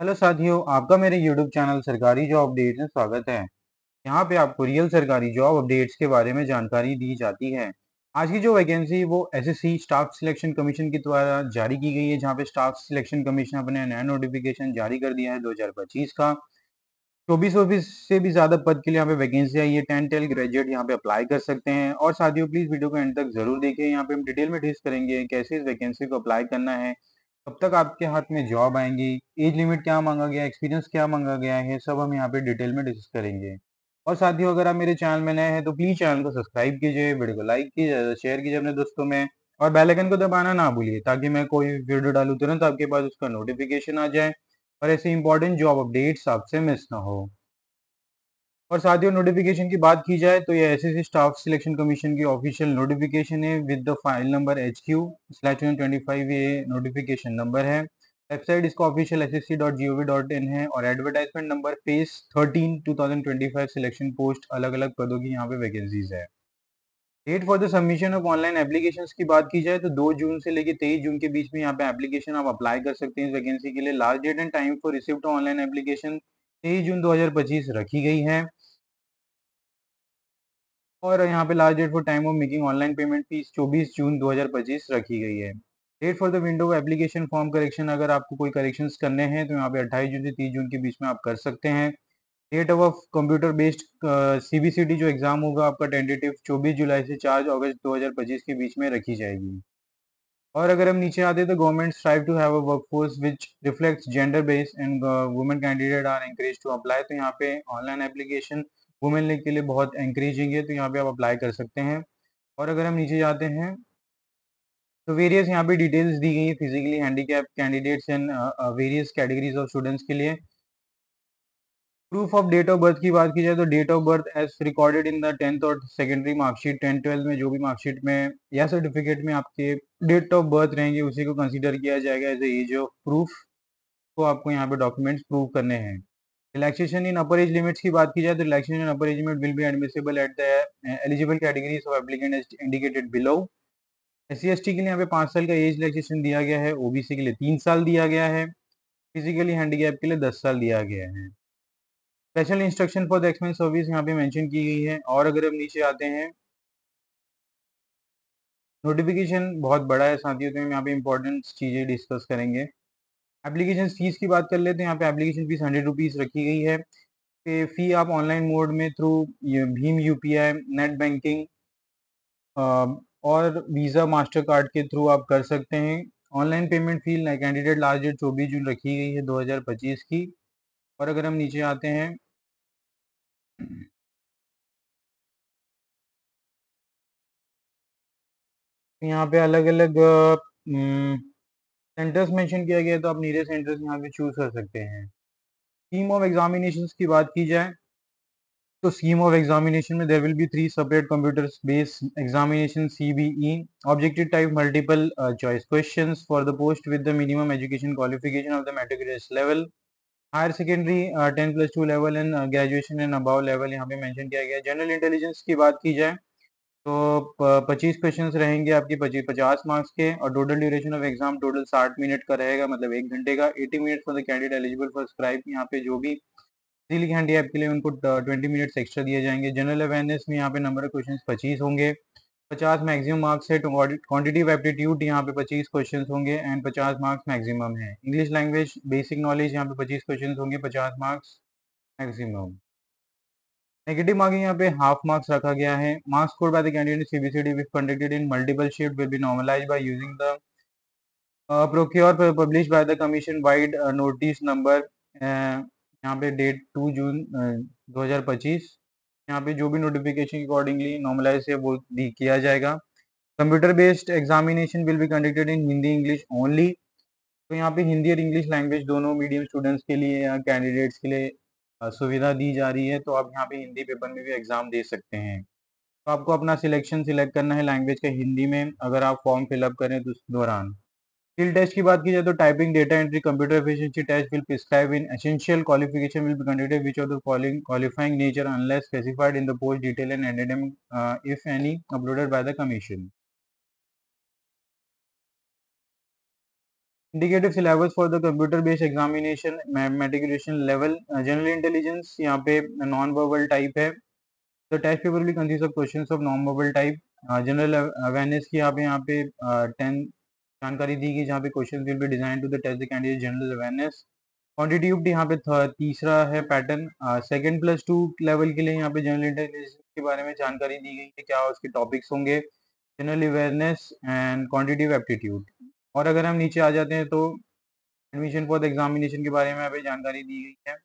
Hello साथियों, आपका मेरे YouTube चैनल सरकारी जॉब अपडेट्स में स्वागत है। यहाँ पे आपको रियल सरकारी जॉब अपडेट्स के बारे में जानकारी दी जाती है। आज की जो वैकेंसी वो एसएससी स्टाफ सिलेक्शन कमीशन के द्वारा जारी की गई है, जहाँ पे स्टाफ सिलेक्शन कमीशन अपने नया नोटिफिकेशन जारी कर दिया है 2025 का। 24 से भी ज्यादा पद के लिए यहाँ पे वैकेंसी आई है। 10 ग्रेजुएट यहाँ पे अप्लाई कर सकते हैं। और साथियों, प्लीज वीडियो को एंड तक जरूर देखिए। यहाँ पे हम डिटेल में डिस्कस करेंगे कैसे इस वैकेंसी को अप्लाई करना है, कब तक आपके हाथ में जॉब आएंगी, एज लिमिट क्या मांगा गया है, एक्सपीरियंस क्या मांगा गया है, सब हम यहाँ पे डिटेल में डिस्कस करेंगे। और साथियों, अगर आप मेरे चैनल में नए हैं तो प्लीज चैनल को सब्सक्राइब कीजिए, वीडियो को लाइक कीजिए, शेयर कीजिए अपने दोस्तों में, और बेल आइकन को दबाना ना भूलिए ताकि मैं कोई वीडियो डालूं तुरंत आपके पास उसका नोटिफिकेशन आ जाए और ऐसे इंपॉर्टेंट जॉब अपडेट्स आपसे मिस ना हो। और साथियों, नोटिफिकेशन की बात की जाए तो ये एसएससी स्टाफ सिलेक्शन कमीशन की ऑफिशियल नोटिफिकेशन है with the file number HQ/2025। ये नोटिफिकेशन नंबर है। वेबसाइट इसका ऑफिशियल ssc.gov.in है और advertisement number phase 13 2025 selection post, अलग अलग पदों की यहाँ पे वैकेंसीज है। Date for the submission of online application की बात की जाए तो 2 जून से लेकर 23 जून के बीच में यहाँ पे एप्लीकेशन आप अप्लाई कर सकते हैं इस वैकेंसी के लिए। Last date and time for receipt online application 23 June 2025 रखी गई है। और यहाँ पे last date for time of making online payment fees 24 June 2025 रखी गई है। Date for the window application form correction, अगर आपको कोई करेक्शंस करने हैं तो यहाँ पे 28 जून से 30 जून के बीच में आप कर सकते हैं। Date of computer based CBCT जो एग्जाम होगा आपका टेंटेटिव 24 जुलाई से 4 अगस्त 2025 के बीच में रखी जाएगी। और अगर हम नीचे आते हैं तो government strive to have a workforce which reflects gender based and women candidate are encourage to apply. तो यहाँ पे ऑनलाइन एप्लीकेशन वुमेन के लिए बहुत एनकरेजिंग है, तो यहाँ पे आप अप्लाई कर सकते हैं। और अगर हम नीचे जाते हैं तो वेरियस यहाँ पे डिटेल्स दी गई है physically handicap candidates and various categories of students के लिए। Proof of date of birth की बात की जाए तो date of birth as recorded in the 10th और सेकेंडरी मार्कशीट, 10th 12th में जो भी मार्कशीट में या सर्टिफिकेट में आपके डेट ऑफ बर्थ रहेंगे उसी को कंसीडर किया जाएगा एज एज ऑफ प्रूफ। को आपको यहाँ पे डॉक्यूमेंट्स प्रूव करने हैं। Relaxation in upper age limits की बात की जाए तो relaxation in upper age limit will be admissible at the eligible categories of applicant as indicated below. SC/ST के लिए यहाँ पे 5 साल का एज रिलैक्सेशन दिया गया है। ओबीसी के लिए 3 साल दिया गया है। फिजिकली हैंडीकैप के लिए 10 साल दिया गया है। Special instruction for the expense service यहाँ पे मेंशन की गई है। और अगर हम नीचे आते हैं, नोटिफिकेशन बहुत बड़ा है साथियों, तो हम यहाँ पे इंपॉर्टेंट चीजें डिस्कस करेंगे। एप्लीकेशन फीस की बात कर लेते हैं। यहाँ पे एप्लीकेशन फीस 100 रुपीज रखी गई है। फी आप ऑनलाइन मोड में थ्रू भीम यूपीआई, नेट बैंकिंग और वीजा मास्टर कार्ड के थ्रू आप कर सकते हैं। Online payment fee candidate last date 24 June रखी गई है 2025 की। और अगर हम नीचे आते हैं तो यहाँ पे अलग अलग सेंटर्स मेंशन किया गया है, तो आप नीरे सेंटर्स यहाँ पे चूज कर सकते हैं। स्कीम ऑफ एग्जामिनेशन की बात की जाए तो स्कीम ऑफ एग्जामिनेशन में there will be 3 separate computer based examination CBE। Objective type multiple choice questions for the post with the minimum education qualification of the matriculation level, higher secondary 10+2 level and graduation and above level यहाँ पे mention किया गया है। General intelligence की बात की जाए तो 25 क्वेश्चंस रहेंगे आपके 50 मार्क्स के, और total duration of exam total 60 minute का रहेगा, मतलब 1 घंटे का। 80 minute for the candidate eligible for scribe, यहाँ पे जो भी फिजिकली हैंडी ऐप के लिए उनको 20 मिनट्स एक्स्ट्रा दिए जाएंगे। जनरल अवेयरनेस में यहाँ पे नंबर ऑफ क्वेश्चन 25 होंगे। 50 मैक्सिमम मार्क्स है। क्वांटिटिव एप्टीट्यूड यहाँ पे 25 क्वेश्चन होंगे एंड 50 मार्क्स मैक्सिमम है। इंग्लिश लैंग्वेज बेसिक नॉलेज यहाँ पे 25 क्वेश्चन होंगे, 50 मार्क्स मैक्सिमम। नेगेटिव मार्किंग यहाँ पे हाफ मार्क्स रखा गया है। Marks score by the candidate CBCD if conducted in multiple shift will be normalized by using the procure published by the commission wide notice number। यहाँ पे date 2 जून 2025। यहाँ पे जो भी नोटिफिकेशन के अकॉर्डिंगली नॉर्मलाइज है वो भी किया जाएगा। Computer based examination will be conducted in Hindi English only. तो यहाँ पे हिंदी और इंग्लिश लैंग्वेज दोनों मीडियम स्टूडेंट्स के लिए या कैंडिडेट्स के लिए सुविधा दी जा रही है, तो आप यहाँ पे हिंदी पेपर में भी एग्जाम दे सकते हैं। तो आपको अपना सिलेक्शन सिलेक्ट करना है लैंग्वेज का हिंदी में, अगर आप फॉर्म फिलअप करें तो उस दौरान। स्किल टेस्ट की बात की जाए तो typing, data entry, computer efficiency test will prescribe in essential qualification will be conducted which of the following qualifying nature unless specified in the post detail and addendum if any uploaded by the commission. Indicative syllabus for the computer based examination matriculation level general intelligence यहाँ पे non verbal type है। The test paper will consist of questions of non verbal type. General awareness की यहाँ पे 10 जानकारी दी गई जहाँ पे questions will be design to the test the candidate general awareness. Quantitative यहाँ पे तीसरा है pattern. Second plus two level के लिए यहाँ पे जनरल इंटेलिजेंस के बारे में जानकारी दी गई है, क्या उसके टॉपिक्स होंगे, general awareness and quantitative aptitude. और अगर हम नीचे आ जाते हैं तो एडमिशन फॉर द एग्जामिनेशन के बारे में यहाँ पे जानकारी दी गई है।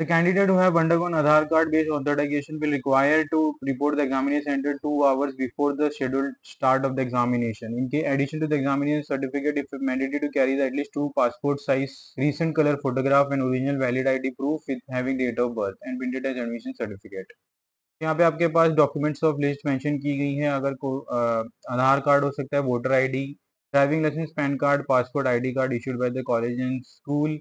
The candidate who have undergone Aadhaar card based authentication will require to report the examination center 2 hours before the scheduled start of the examination. In addition to the examination certificate, if mandatory to carry at least 2 passport size recent color photograph and original valid ID proof with having date of birth and printed as admission certificate. यहाँ पे आपके पास documents of list mention की गई है। अगर को आधार card हो सकता है, voter ID, driving licence, PAN card, passport, ID card issued by the college and school,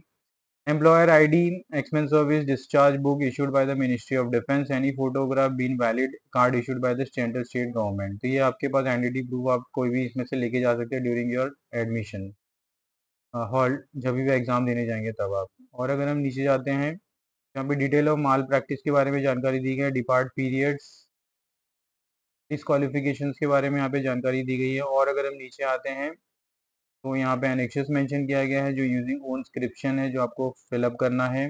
employer ID, expense service discharge book issued by the Ministry of Defense, any photograph been valid card issued by the central state government। तो ये आपके पास identity proof आप कोई भी इसमें से लेके जा सकते हैं ड्यूरिंग योर एडमिशन हॉल, जब भी एग्जाम देने जाएंगे तब आप। और अगर हम नीचे जाते हैं, यहाँ पे डिटेल ऑफ माल प्रैक्टिस के बारे में जानकारी दी गई है, डिपार्ट पीरियड्स, डिस्क्वालिफिकेशंस के बारे में यहाँ पे जानकारी दी गई है। और अगर हम नीचे आते हैं तो यहाँ पे एनेक्सेस मेंशन किया गया है जो यूजिंग ओन स्क्रिप्शन है, जो आपको फिलअप करना है।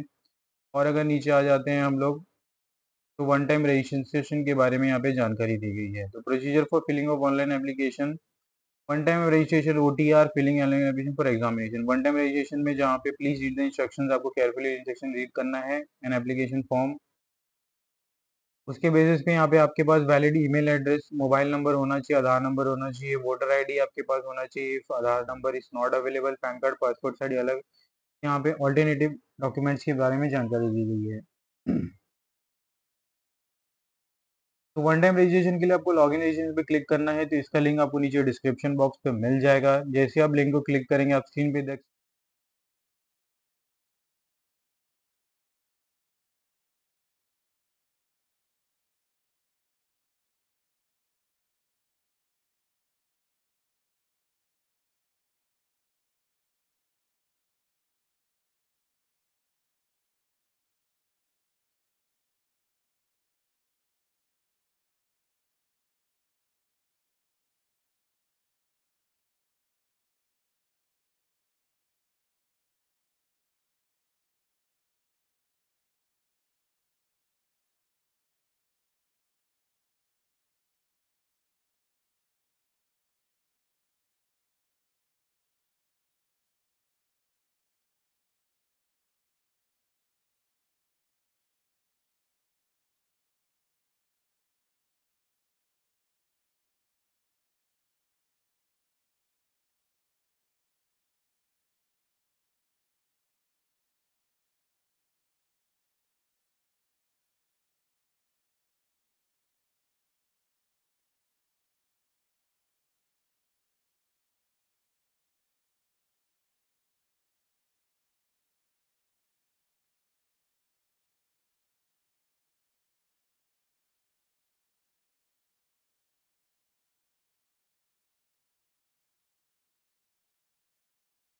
और अगर नीचे आ जाते हैं हम लोग तो वन टाइम रजिस्ट्रेशन के बारे में यहाँ पे जानकारी दी गई है। तो procedure for filling of online application, one time registration OTR filling online application for examination. One time registration में जहाँ पे प्लीज रीड द इंस्ट्रक्शंस, आपको केयरफुली इंस्ट्रक्शन रीड करना है। एन एप्लीकेशन फॉर्म, उसके बेसिस पे यहाँ पे आपके पास valid email address, mobile number होना चाहिए, आधार नंबर होना चाहिए, वोटर आईडी आपके पास होना चाहिए। If Aadhaar number is not available, pan card, passport size अलग, यहाँ पे ऑल्टरनेटिव डॉक्यूमेंट्स के बारे में जानकारी दी गई है। तो वन टाइम रजिस्ट्रेशन के लिए आपको लॉगिन रजिस्ट्रेशन पे क्लिक करना है। तो इसका लिंक आपको नीचे डिस्क्रिप्शन बॉक्स पे मिल जाएगा। जैसे आप लिंक को क्लिक करेंगे आप स्क्रीन पे देख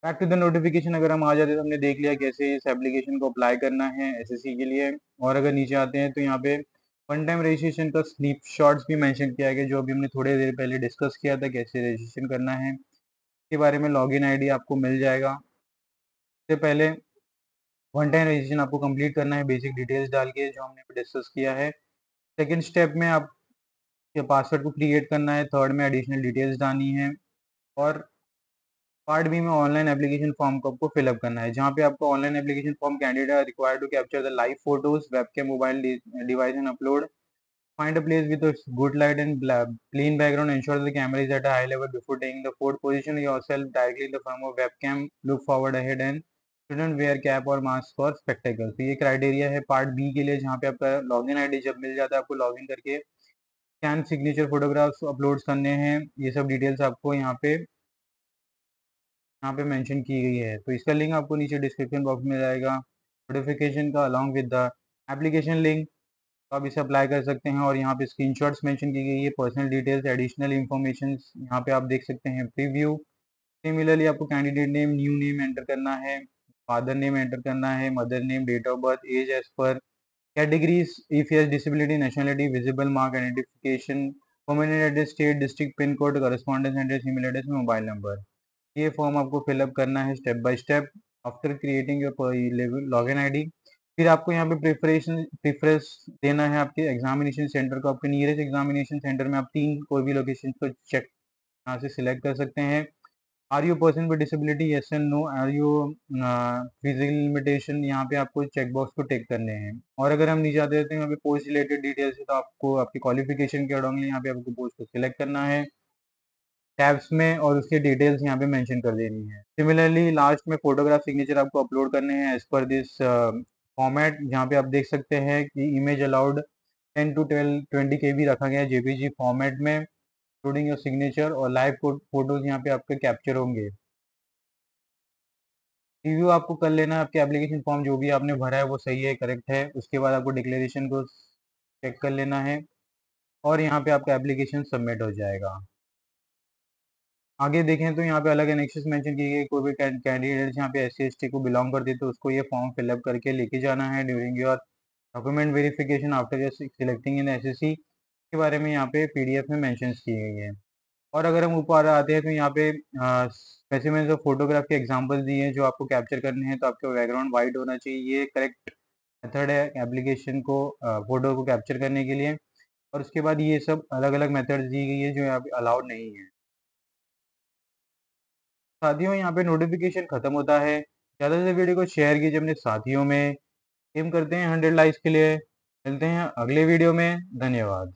बैक टू द नोटिफिकेशन। अगर हम आ जाते हैं तो हमने देख लिया कैसे इस एप्लीकेशन को अप्लाई करना है SSC के लिए। और अगर नीचे आते हैं तो यहाँ पे वन टाइम रजिस्ट्रेशन का स्नैप शॉट्स भी मेंशन किया गया, जो अभी हमने थोड़ी देर पहले डिस्कस किया था कैसे रजिस्ट्रेशन करना है। इसके बारे में लॉगिन आईडी आपको मिल जाएगा। इससे पहले वन टाइम रजिस्ट्रेशन आपको कंप्लीट करना है बेसिक डिटेल्स डाल के, जो हमने डिस्कस किया है। सेकेंड स्टेप में आप पासवर्ड को क्रिएट करना है, थर्ड में एडिशनल डिटेल्स डालनी है, और पार्ट बी में ऑनलाइन एप्लीकेशन फॉर्म को आपको फिलअप करना है, जहाँ पे आपको online application form candidate required to capture the live photos webcam mobile device and upload, find a place with a good light and clean background, ensure the camera is at a high level before taking the photo, position yourself directly in the front of webcam, look forward ahead and shouldn't wear cap और mask और spectacles। तो ये criteria है part B के लिए, जहाँ पे आपका लॉगिन आईडी जब मिल जाता है आपको लॉगिन करके स्कैन सिग्नेचर फोटोग्राफ्स अपलोड करने हैं। ये सब डिटेल्स आपको यहाँ पे मेंशन की गई है। तो इसका लिंक आपको नीचे डिस्क्रिप्शन बॉक्स में जाएगा नोटिफिकेशन का, along with the application link. तो आप इसे अप्लाई कर सकते हैं। और यहाँ पे स्क्रीनशॉट्स मेंशन की गई है, पर्सनल डिटेल्स, एडिशनल इन्फॉर्मेशन यहाँ पे आप देख सकते हैं, प्रीव्यू सिमिलरली आपको candidate name, new name enter करना है, फादर नेम एंटर करना है, mother name, date of birth, age age पर categories, if yes disability, nationality, visible mark identification, permanent address, state, district, pin code, correspondence address, email address, mobile number. ये form आपको fill up करना है step by step after creating your login ID. फिर आपको यहाँ पे preference देना है आपके एग्जामिनेशन सेंटर को। आपके नियरेस्ट एग्जामिनेशन सेंटर में आप तीन कोई भी लोकेशन को चेक यहाँ से सिलेक्ट कर सकते हैं। Are you person with disability, yes and no, are you physical limitation, यहाँ पे आपको चेक बॉक्स को टिक करने हैं। और अगर हम नीचे आते हैं तो यहाँ पे पोस्ट रिलेटेड डिटेल्स है, तो आपको आपकी क्वालिफिकेशन के अकॉर्डिंगली यहाँ पे आपको पोस्ट को सिलेक्ट करना है टैब्स में और उसकी डिटेल्स यहाँ पे मेंशन कर देनी है। सिमिलरली लास्ट में फोटोग्राफ सिग्नेचर आपको अपलोड करने हैं एज पर दिस फॉर्मेट, जहाँ पे आप देख सकते हैं कि इमेज अलाउड 10 to 20 KB रखा गया है जेपीजी फॉर्मेट में, इंक्लूडिंग योर सिग्नेचर, और लाइव फोटोज यहाँ पे आपके कैप्चर होंगे। रिव्यू आपको कर लेना है, आपके एप्लीकेशन फॉर्म जो भी आपने भरा है वो सही है, करेक्ट है। उसके बाद आपको डिक्लेरेशन को चेक कर लेना है और यहाँ पे आपका एप्लीकेशन सबमिट हो जाएगा। आगे देखें तो यहाँ पे अलग एनेक्सेस मेंशन किए गए, कोई भी कैंडिडेट यहाँ पे SC ST को बिलोंग करते तो उसको ये फॉर्म फिलअप करके लेके जाना है during your document verification after your selecting in SSC के बारे में यहाँ पे PDF में मेंशन की गई है। और अगर हम ऊपर आते हैं तो यहाँ पे स्पेसिमेंस ऑफ फोटोग्राफ के एग्जांपल्स दिए हैं जो आपको कैप्चर करने हैं। तो आपका बैकग्राउंड वाइट होना चाहिए, ये करेक्ट मेथड है एप्लीकेशन को फोटो को कैप्चर करने के लिए। और उसके बाद ये सब अलग अलग मेथड्स दी गई है जो यहाँ पे अलाउड नहीं है। साथियों यहाँ पे नोटिफिकेशन खत्म होता है, ज़्यादा से वीडियो को शेयर कीजिए अपने साथियों में। एम करते हैं 100 लाइक्स के लिए। मिलते हैं अगले वीडियो में, धन्यवाद।